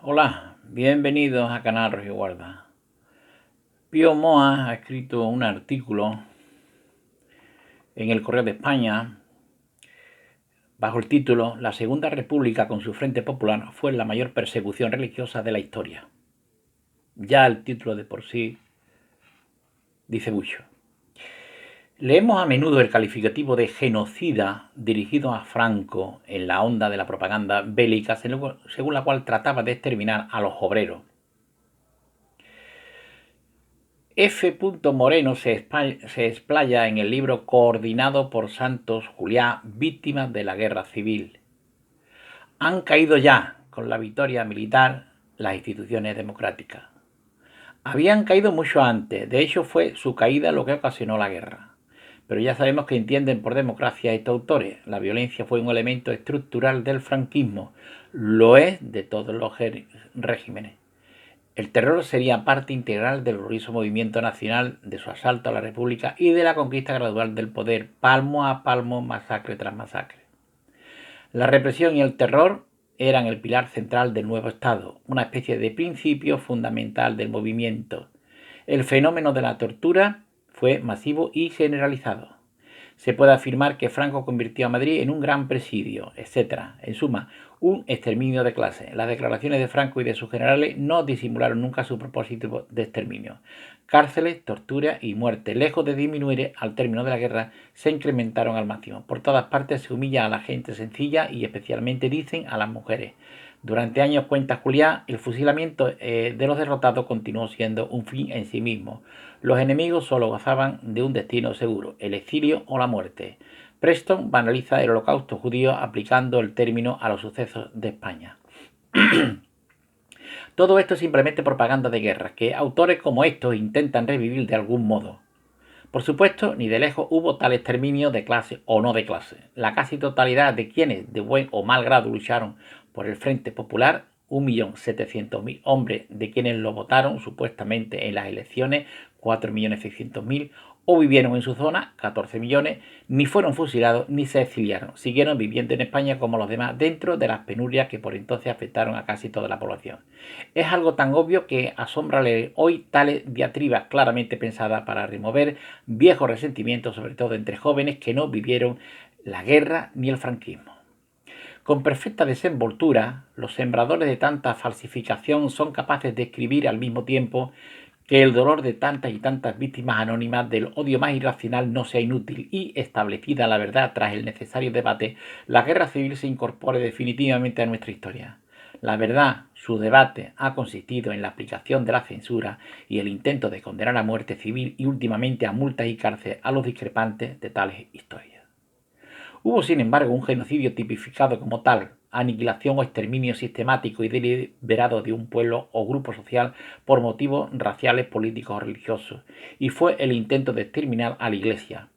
Hola, bienvenidos a Canal Regio Guarda. Pío Moa ha escrito un artículo en el Correo de España bajo el título La Segunda República con su Frente Popular fue la mayor persecución religiosa de la historia. Ya el título de por sí dice mucho. Leemos a menudo el calificativo de genocida dirigido a Franco en la onda de la propaganda bélica, según la cual trataba de exterminar a los obreros. F. Moreno se explaya en el libro coordinado por Santos Juliá, Víctimas de la Guerra Civil. Han caído ya, con la victoria militar, las instituciones democráticas. Habían caído mucho antes, de hecho fue su caída lo que ocasionó la guerra. Pero ya sabemos que entienden por democracia estos autores. La violencia fue un elemento estructural del franquismo, lo es de todos los regímenes. El terror sería parte integral del glorioso movimiento nacional, de su asalto a la República y de la conquista gradual del poder, palmo a palmo, masacre tras masacre. La represión y el terror eran el pilar central del nuevo Estado, una especie de principio fundamental del movimiento. El fenómeno de la tortura fue masivo y generalizado. Se puede afirmar que Franco convirtió a Madrid en un gran presidio, etc. En suma, un exterminio de clase. Las declaraciones de Franco y de sus generales no disimularon nunca su propósito de exterminio. Cárceles, tortura y muerte, lejos de disminuir al término de la guerra, se incrementaron al máximo. Por todas partes se humilla a la gente sencilla y especialmente, dicen, a las mujeres. Durante años, cuenta Juliá, el fusilamiento de los derrotados continuó siendo un fin en sí mismo. Los enemigos solo gozaban de un destino seguro, el exilio o la muerte. Preston banaliza el holocausto judío aplicando el término a los sucesos de España. Todo esto es simplemente propaganda de guerra, que autores como estos intentan revivir de algún modo. Por supuesto, ni de lejos hubo tal exterminio de clase o no de clase. La casi totalidad de quienes de buen o mal grado lucharon por el Frente Popular, 1.700.000 hombres de quienes lo votaron supuestamente en las elecciones, 4.600.000, o vivieron en su zona, 14 millones, ni fueron fusilados ni se exiliaron. Siguieron viviendo en España como los demás, dentro de las penurias que por entonces afectaron a casi toda la población. Es algo tan obvio que asombra leer hoy tales diatribas claramente pensadas para remover viejos resentimientos, sobre todo entre jóvenes que no vivieron la guerra ni el franquismo. Con perfecta desenvoltura, los sembradores de tanta falsificación son capaces de escribir al mismo tiempo que el dolor de tantas y tantas víctimas anónimas del odio más irracional no sea inútil y, establecida la verdad tras el necesario debate, la guerra civil se incorpore definitivamente a nuestra historia. La verdad, su debate, ha consistido en la aplicación de la censura y el intento de condenar a muerte civil y últimamente a multas y cárcel a los discrepantes de tales historias. Hubo, sin embargo, un genocidio tipificado como tal, aniquilación o exterminio sistemático y deliberado de un pueblo o grupo social por motivos raciales, políticos o religiosos, y fue el intento de exterminar a la Iglesia.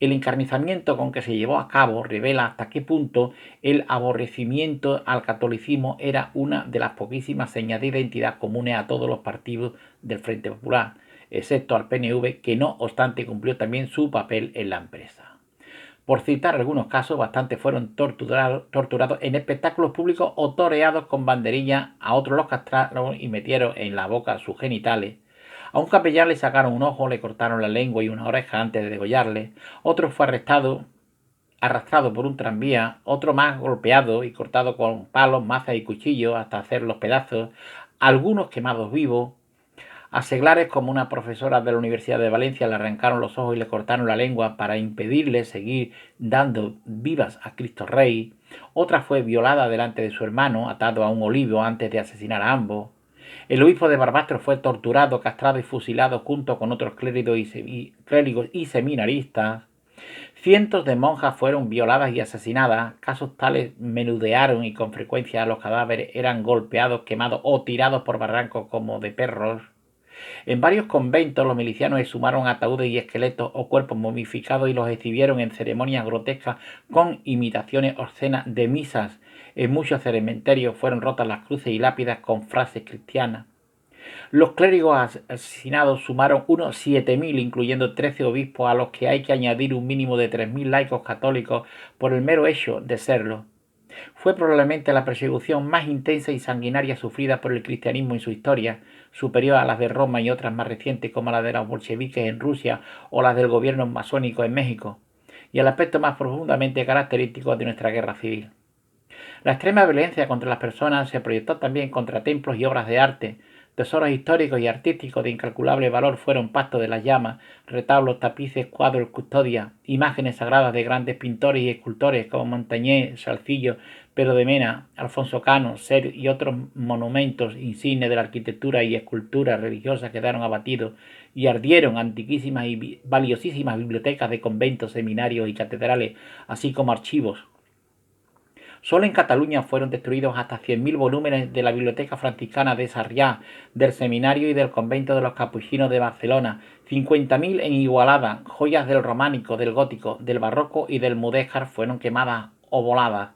El encarnizamiento con que se llevó a cabo revela hasta qué punto el aborrecimiento al catolicismo era una de las poquísimas señas de identidad comunes a todos los partidos del Frente Popular, excepto al PNV, que no obstante cumplió también su papel en la empresa. Por citar algunos casos, bastantes fueron torturados en espectáculos públicos o toreados con banderillas, a otros los castraron y metieron en la boca sus genitales. A un capellán le sacaron un ojo, le cortaron la lengua y una oreja antes de degollarle. Otro fue arrastrado por un tranvía, otro más golpeado y cortado con palos, mazas y cuchillos hasta hacer los pedazos, algunos quemados vivos. A seglares, como una profesora de la Universidad de Valencia, le arrancaron los ojos y le cortaron la lengua para impedirle seguir dando vivas a Cristo Rey. Otra fue violada delante de su hermano, atado a un olivo antes de asesinar a ambos. El obispo de Barbastro fue torturado, castrado y fusilado junto con otros clérigos y seminaristas. Cientos de monjas fueron violadas y asesinadas. Casos tales menudearon y con frecuencia los cadáveres eran golpeados, quemados o tirados por barrancos como de perros. En varios conventos los milicianos exhumaron ataúdes y esqueletos o cuerpos momificados y los exhibieron en ceremonias grotescas con imitaciones obscenas de misas. En muchos cementerios fueron rotas las cruces y lápidas con frases cristianas. Los clérigos asesinados sumaron unos 7.000, incluyendo 13 obispos, a los que hay que añadir un mínimo de 3.000 laicos católicos por el mero hecho de serlo. Fue probablemente la persecución más intensa y sanguinaria sufrida por el cristianismo en su historia, superior a las de Roma y otras más recientes como la de los bolcheviques en Rusia o las del gobierno masónico en México, y el aspecto más profundamente característico de nuestra guerra civil. La extrema violencia contra las personas se proyectó también contra templos y obras de arte. Tesoros históricos y artísticos de incalculable valor fueron pasto de las llamas, retablos, tapices, cuadros, custodias, imágenes sagradas de grandes pintores y escultores como Montañés, Salcillo, Pedro de Mena, Alfonso Cano, Ser y otros monumentos insignes de la arquitectura y escultura religiosa quedaron abatidos y ardieron antiquísimas y valiosísimas bibliotecas de conventos, seminarios y catedrales, así como archivos. Solo en Cataluña fueron destruidos hasta 100.000 volúmenes de la Biblioteca Franciscana de Sarriá, del Seminario y del Convento de los Capuchinos de Barcelona, 50.000 en Igualada, joyas del románico, del gótico, del barroco y del mudéjar fueron quemadas o voladas.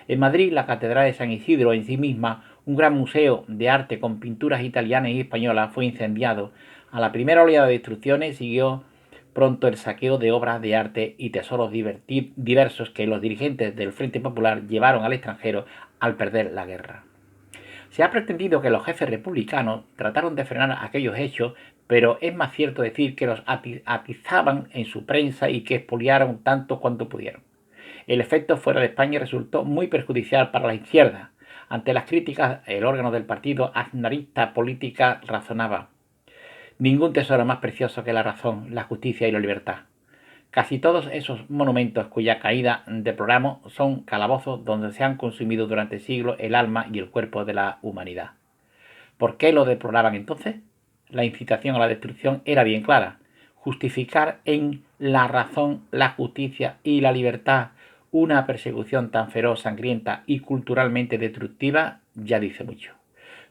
En Madrid, la Catedral de San Isidro en sí misma, un gran museo de arte con pinturas italianas y españolas, fue incendiado. A la primera oleada de destrucciones siguió pronto el saqueo de obras de arte y tesoros diversos que los dirigentes del Frente Popular llevaron al extranjero al perder la guerra. Se ha pretendido que los jefes republicanos trataron de frenar aquellos hechos, pero es más cierto decir que los atizaban en su prensa y que expoliaron tanto cuanto pudieron. El efecto fuera de España resultó muy perjudicial para la izquierda. Ante las críticas, el órgano del partido aznarista política razonaba: ningún tesoro más precioso que la razón, la justicia y la libertad. Casi todos esos monumentos cuya caída deploramos son calabozos donde se han consumido durante siglos el alma y el cuerpo de la humanidad. ¿Por qué lo deploraban entonces? La incitación a la destrucción era bien clara: justificar en la razón, la justicia y la libertad una persecución tan feroz, sangrienta y culturalmente destructiva ya dice mucho.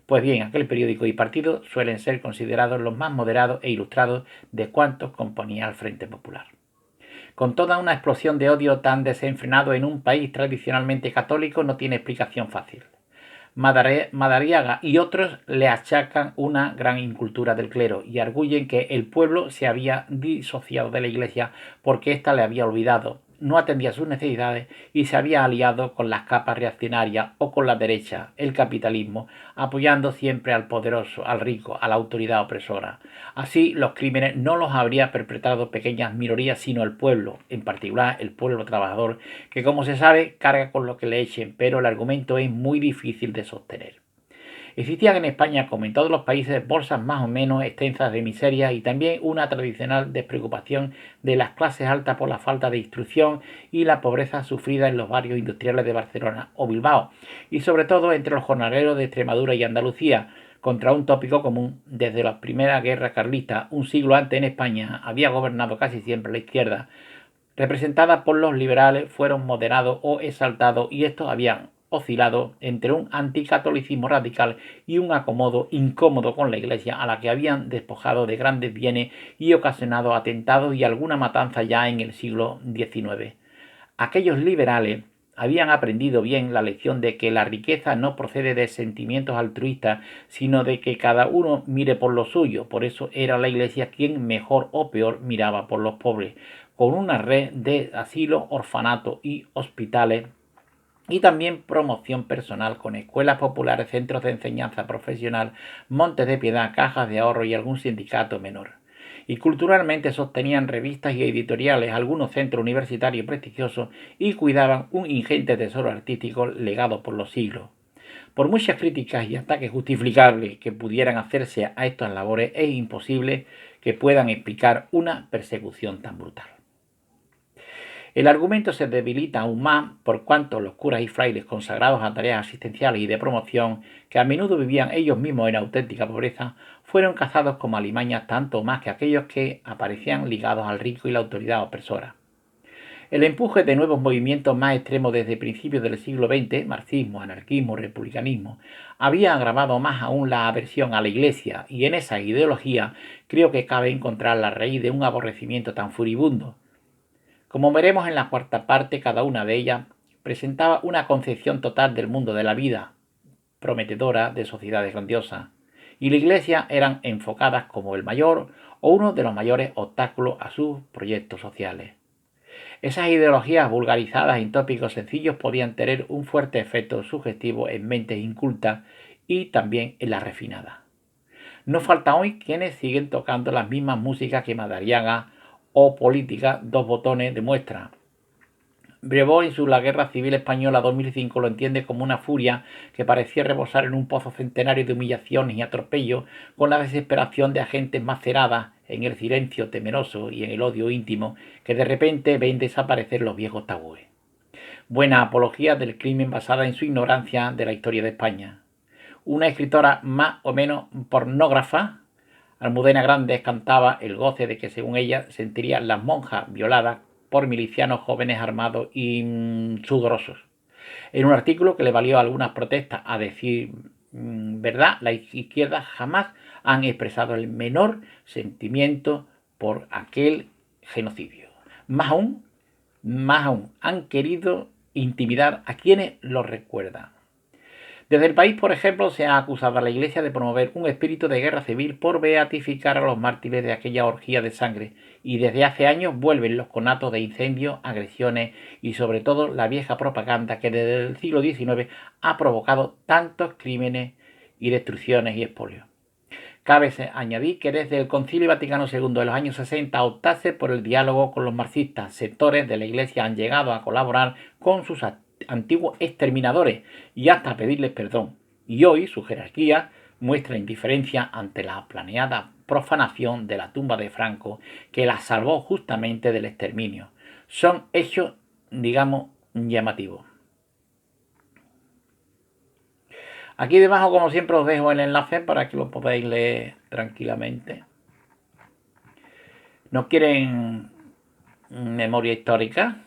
Pues bien, aquel periódico y partido suelen ser considerados los más moderados e ilustrados de cuantos componía el Frente Popular. Con toda una explosión de odio tan desenfrenado en un país tradicionalmente católico no tiene explicación fácil. Madariaga y otros le achacan una gran incultura del clero y arguyen que el pueblo se había disociado de la Iglesia porque ésta le había olvidado, no atendía sus necesidades y se había aliado con las capas reaccionarias o con la derecha, el capitalismo, apoyando siempre al poderoso, al rico, a la autoridad opresora. Así, los crímenes no los habría perpetrado pequeñas minorías, sino el pueblo, en particular el pueblo trabajador, que como se sabe carga con lo que le echen, pero el argumento es muy difícil de sostener. Existían en España, como en todos los países, bolsas más o menos extensas de miseria y también una tradicional despreocupación de las clases altas por la falta de instrucción y la pobreza sufrida en los barrios industriales de Barcelona o Bilbao, y sobre todo entre los jornaleros de Extremadura y Andalucía, contra un tópico común. Desde la primera guerra carlista, un siglo antes en España, había gobernado casi siempre la izquierda, representada por los liberales, fueron moderados o exaltados, y estos habían oscilado entre un anticatolicismo radical y un acomodo incómodo con la Iglesia, a la que habían despojado de grandes bienes y ocasionado atentados y alguna matanza ya en el siglo XIX. Aquellos liberales habían aprendido bien la lección de que la riqueza no procede de sentimientos altruistas, sino de que cada uno mire por lo suyo. Por eso era la Iglesia quien mejor o peor miraba por los pobres, con una red de asilos, orfanatos y hospitales, y también promoción personal con escuelas populares, centros de enseñanza profesional, montes de piedad, cajas de ahorro y algún sindicato menor. Y culturalmente sostenían revistas y editoriales, algunos centros universitarios prestigiosos, y cuidaban un ingente tesoro artístico legado por los siglos. Por muchas críticas y ataques justificables que pudieran hacerse a estas labores, es imposible que puedan explicar una persecución tan brutal. El argumento se debilita aún más por cuanto los curas y frailes consagrados a tareas asistenciales y de promoción, que a menudo vivían ellos mismos en auténtica pobreza, fueron cazados como alimañas tanto más que aquellos que aparecían ligados al rico y la autoridad opresora. El empuje de nuevos movimientos más extremos desde principios del siglo XX, marxismo, anarquismo, republicanismo, había agravado más aún la aversión a la Iglesia, y en esa ideología creo que cabe encontrar la raíz de un aborrecimiento tan furibundo. Como veremos en la cuarta parte, cada una de ellas presentaba una concepción total del mundo de la vida, prometedora de sociedades grandiosas, y la Iglesia eran enfocadas como el mayor o uno de los mayores obstáculos a sus proyectos sociales. Esas ideologías vulgarizadas en tópicos sencillos podían tener un fuerte efecto sugestivo en mentes incultas y también en las refinadas. No falta hoy quienes siguen tocando las mismas músicas que Madariaga o Política, dos botones de muestra. Brebault en su La Guerra Civil Española 2005 lo entiende como una furia que parecía rebosar en un pozo centenario de humillaciones y atropellos, con la desesperación de agentes maceradas en el silencio temeroso y en el odio íntimo que de repente ven desaparecer los viejos tabúes. Buena apología del crimen basada en su ignorancia de la historia de España. Una escritora más o menos pornógrafa, Almudena Grandes, cantaba el goce de que según ella sentirían las monjas violadas por milicianos jóvenes armados y sudorosos. En un artículo que le valió algunas protestas, a decir verdad, las izquierdas jamás han expresado el menor sentimiento por aquel genocidio. Más aún, han querido intimidar a quienes lo recuerdan. Desde el país, por ejemplo, se ha acusado a la Iglesia de promover un espíritu de guerra civil por beatificar a los mártires de aquella orgía de sangre, y desde hace años vuelven los conatos de incendios, agresiones y sobre todo la vieja propaganda que desde el siglo XIX ha provocado tantos crímenes y destrucciones y expolios. Cabe añadir que desde el Concilio Vaticano II de los años 60 optase por el diálogo con los marxistas, sectores de la Iglesia han llegado a colaborar con sus antiguos exterminadores y hasta pedirles perdón. Y hoy su jerarquía muestra indiferencia ante la planeada profanación de la tumba de Franco, que la salvó justamente del exterminio. Son hechos, digamos, llamativos. Aquí debajo, como siempre, os dejo el enlace para que lo podáis leer tranquilamente. ¿No quieren memoria histórica?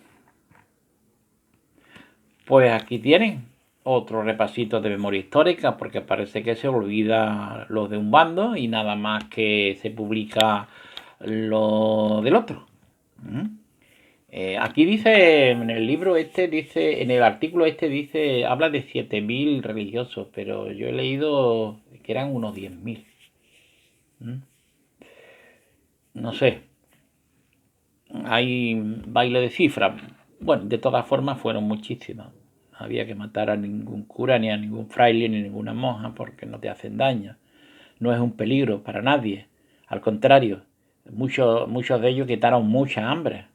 Pues aquí tienen otro repasito de memoria histórica, porque parece que se olvida lo de un bando y nada más que se publica lo del otro. Aquí dice, en el libro dice, en el artículo dice, habla de 7.000 religiosos, pero yo he leído que eran unos 10.000. No sé. Hay baile de cifras. Bueno, de todas formas fueron muchísimas. No había que matar a ningún cura, ni a ningún fraile, ni a ninguna monja, porque no te hacen daño. No es un peligro para nadie. Al contrario, muchos de ellos quitaron mucha hambre.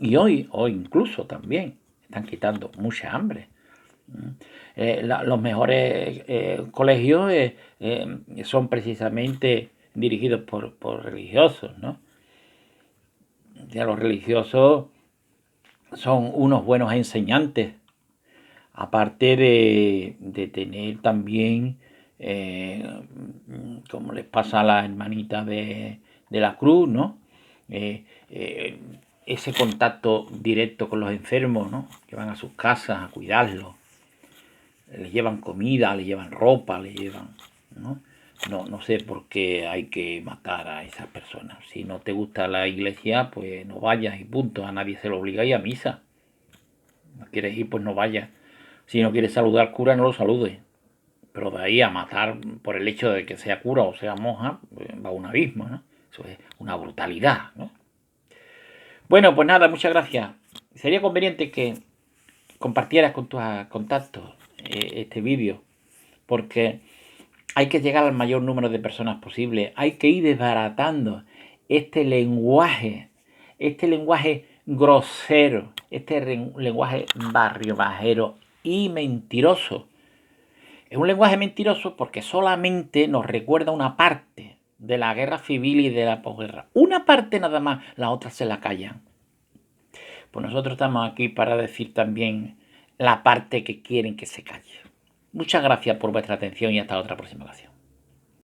Y hoy incluso también están quitando mucha hambre. Los mejores colegios son precisamente dirigidos por religiosos, ¿no? Ya los religiosos son unos buenos enseñantes, aparte de tener también, como les pasa a las hermanitas de la cruz, ¿no? Ese contacto directo con los enfermos, ¿no? Que van a sus casas a cuidarlos, les llevan comida, les llevan ropa, les llevan, ¿no? No sé por qué hay que matar a esas personas. Si no te gusta la iglesia, pues no vayas y punto. A nadie se lo obliga a ir a misa. No quieres ir, pues no vayas. Si no quieres saludar al cura, no lo saludes. Pero de ahí a matar por el hecho de que sea cura o sea monja, pues va un abismo, ¿no? Eso es una brutalidad, ¿no? Bueno, pues nada, muchas gracias. Sería conveniente que compartieras con tus contactos este vídeo, porque hay que llegar al mayor número de personas posible. Hay que ir desbaratando este lenguaje grosero, este lenguaje barrio bajero y mentiroso. Es un lenguaje mentiroso porque solamente nos recuerda una parte de la guerra civil y de la posguerra. Una parte nada más, la otra se la callan. Pues nosotros estamos aquí para decir también la parte que quieren que se calle. Muchas gracias por vuestra atención y hasta otra próxima ocasión.